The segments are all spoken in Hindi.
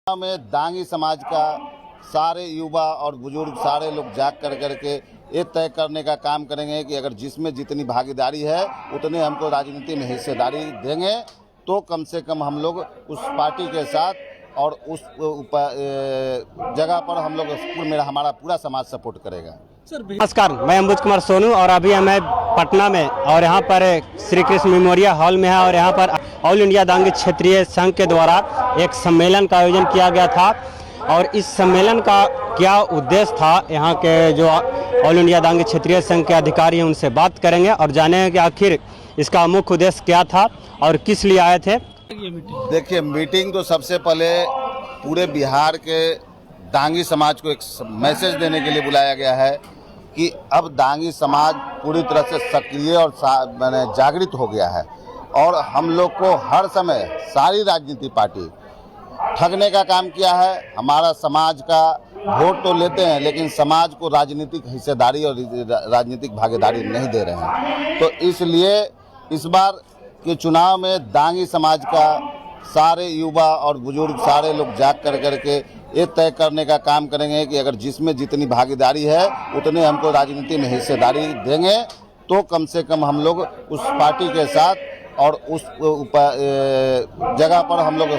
में दांगी समाज का सारे युवा और बुजुर्ग सारे लोग जाग करके ये तय करने का काम करेंगे कि अगर जिसमें जितनी भागीदारी है उतने हमको राजनीति में हिस्सेदारी देंगे तो कम से कम हम लोग उस पार्टी के साथ और उस जगह पर हम लोग हमारा पूरा समाज सपोर्ट करेगा। नमस्कार, मैं अंबुज कुमार सोनू और अभी हमें पटना में और यहाँ पर श्री कृष्ण मेमोरियल हॉल में है और यहाँ पर ऑल इंडिया दांगी क्षेत्रीय संघ के द्वारा एक सम्मेलन का आयोजन किया गया था। और इस सम्मेलन का क्या उद्देश्य था, यहाँ के जो ऑल इंडिया दांगी क्षेत्रीय संघ के अधिकारी हैं उनसे बात करेंगे और जानेंगे कि आखिर इसका मुख्य उद्देश्य क्या था और किस लिए आए थे। देखिए, मीटिंग तो सबसे पहले पूरे बिहार के दांगी समाज को एक मैसेज देने के लिए बुलाया गया है कि अब दांगी समाज पूरी तरह से सक्रिय और जागृत हो गया है और हम लोग को हर समय सारी राजनीतिक पार्टी ठगने का काम किया है। हमारा समाज का वोट तो लेते हैं लेकिन समाज को राजनीतिक हिस्सेदारी और राजनीतिक भागीदारी नहीं दे रहे हैं। तो इसलिए इस बार के चुनाव में दांगी समाज का सारे युवा और बुजुर्ग सारे लोग जाग करके ये तय करने का काम करेंगे कि अगर जिसमें जितनी भागीदारी है उतने हमको राजनीति में हिस्सेदारी देंगे तो कम से कम हम लोग उस पार्टी के साथ और उस जगह पर हम लोग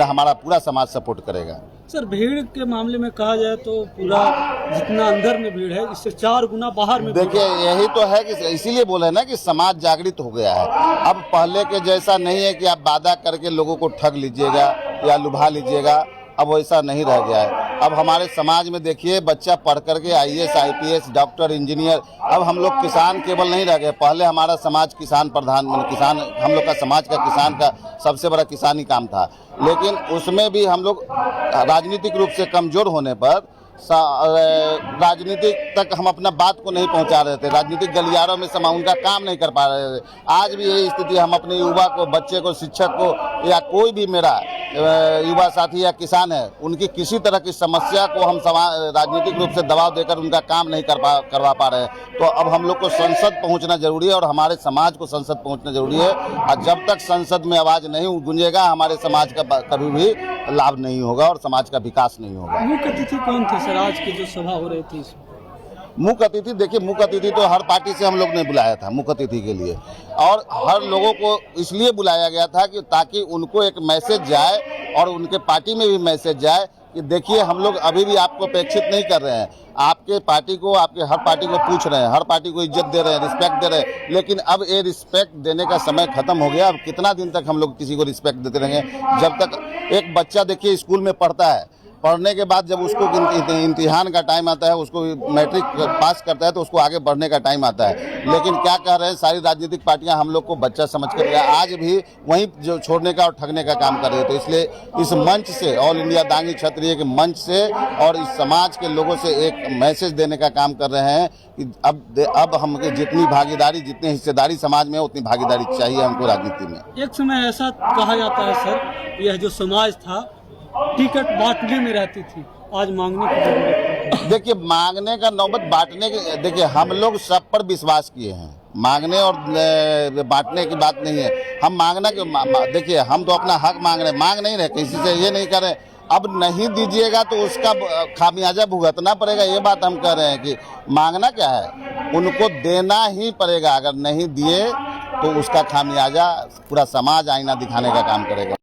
हमारा पूरा समाज सपोर्ट करेगा। सर, भीड़ के मामले में कहा जाए तो पूरा जितना अंदर में भीड़ है इससे 4 गुना बाहर में। देखिए, यही तो है कि इसीलिए बोले ना कि समाज जागृत हो गया है। अब पहले के जैसा नहीं है कि आप वादा करके लोगों को ठग लीजिएगा या लुभा लीजिएगा, अब वैसा नहीं रह गया है। अब हमारे समाज में देखिए, बच्चा पढ़ करके IAS IPS डॉक्टर इंजीनियर, अब हम लोग किसान केवल नहीं रह गए। पहले हमारा समाज किसान प्रधान, किसान हम लोग का समाज का किसान का सबसे बड़ा किसानी काम था, लेकिन उसमें भी हम लोग राजनीतिक रूप से कमजोर होने पर राजनीतिक तक हम अपना बात को नहीं पहुंचा रहे थे, राजनीतिक गलियारों में समा उनका काम नहीं कर पा रहे थे। आज भी यही स्थिति, हम अपने युवा को, बच्चे को, शिक्षक को या कोई भी मेरा युवा साथी या किसान है, उनकी किसी तरह की समस्या को हम राजनीतिक रूप से दबाव देकर उनका काम नहीं करवा पा रहे हैं। तो अब हम लोग को संसद पहुंचना जरूरी है और हमारे समाज को संसद पहुंचना जरूरी है। और जब तक संसद में आवाज नहीं गूंजेगा हमारे समाज का कभी भी लाभ नहीं होगा और समाज का विकास नहीं होगा। मुख्य अतिथि कौन थे सर आज की जो सभा हो रही थी? मुख्य अतिथि, देखिए, मुख्य अतिथि तो हर पार्टी से हम लोग ने बुलाया था मुख्य अतिथि के लिए, और हर लोगों को इसलिए बुलाया गया था कि ताकि उनको एक मैसेज जाए और उनके पार्टी में भी मैसेज जाए कि देखिए, हम लोग अभी भी आपको अपेक्षित नहीं कर रहे हैं, आपके पार्टी को, आपके हर पार्टी को पूछ रहे हैं, हर पार्टी को इज्जत दे रहे हैं, रिस्पेक्ट दे रहे हैं, लेकिन अब ये रिस्पेक्ट देने का समय खत्म हो गया। अब कितना दिन तक हम लोग किसी को रिस्पेक्ट देते रहेंगे? जब तक एक बच्चा, देखिए, स्कूल में पढ़ता है, पढ़ने के बाद जब उसको इम्तिहान का टाइम आता है, उसको मैट्रिक पास करता है तो उसको आगे बढ़ने का टाइम आता है। लेकिन क्या कह रहे हैं सारी राजनीतिक पार्टियां, हम लोग को बच्चा समझ कर आज भी वहीं जो छोड़ने का और ठगने का काम कर रहे थे। इसलिए इस मंच से, ऑल इंडिया दांगी क्षेत्रीय के मंच से और इस समाज के लोगों से एक मैसेज देने का काम कर रहे हैं कि अब हम जितनी भागीदारी, जितनी हिस्सेदारी समाज में उतनी भागीदारी चाहिए हमको राजनीति में। एक समय ऐसा कहा जाता है सर, यह जो समाज था टिकट बांटने में रहती थी, आज मांगने की जरूरत है। देखिए, मांगने का नौबत बांटने की, देखिए, हम लोग सब पर विश्वास किए हैं, मांगने और बांटने की बात नहीं है। हम मांगना कि देखिए, हम तो अपना हक मांग नहीं रहे, किसी से ये नहीं कर रहे अब नहीं दीजिएगा तो उसका खामियाजा भुगतना पड़ेगा। ये बात हम कह रहे हैं कि मांगना क्या है, उनको देना ही पड़ेगा। अगर नहीं दिए तो उसका खामियाजा पूरा समाज आईना दिखाने का काम करेगा।